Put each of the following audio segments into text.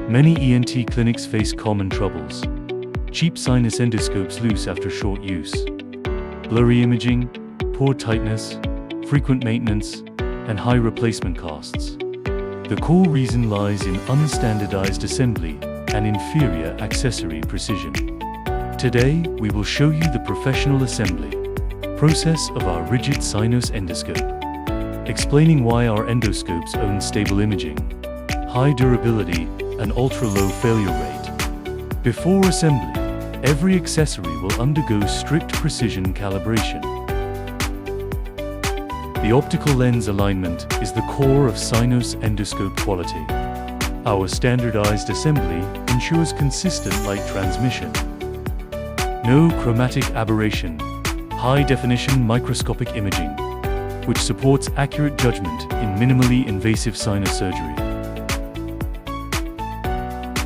Many ENT clinics face common troubles. Cheap sinus endoscopes loose after short use, blurry imaging, poor tightness, frequent maintenance, and high replacement costs. The core reason lies in unstandardized assembly and inferior accessory precision. Today, we will show you the professional assembly process of our rigid sinus endoscope, explaining why our endoscopes own stable imaging, high durability, and ultra-low failure rate. Before assembly, every accessory will undergo strict precision calibration. The optical lens alignment is the core of sinus endoscope quality. Our standardized assembly ensures consistent light transmission, no chromatic aberration, high-definition microscopic imaging, which supports accurate judgment in minimally invasive sinus surgery.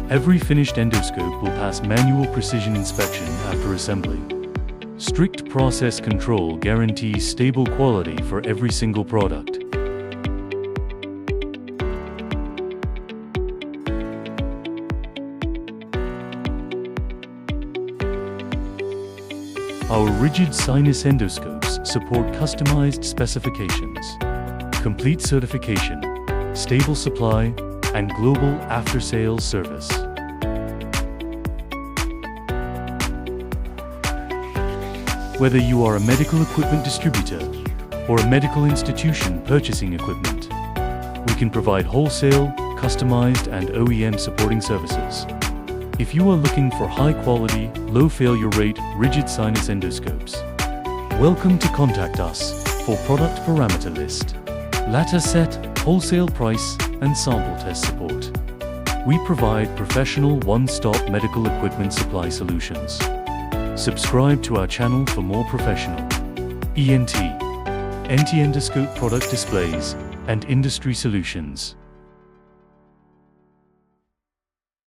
Every finished endoscope will pass manual precision inspection after assembly. Strict process control guarantees stable quality for every single product. Our rigid sinus endoscopes support customized specifications, complete certification, stable supply, and global after-sales service. Whether you are a medical equipment distributor or a medical institution purchasing equipment, we can provide wholesale, customized, and OEM supporting services. If you are looking for high-quality, low-failure rate, rigid sinus endoscopes, welcome to contact us for product parameter list, ladder set, wholesale price, and sample test support. We provide professional one-stop medical equipment supply solutions. Subscribe to our channel for more professional ENT, endoscope product displays, and industry solutions.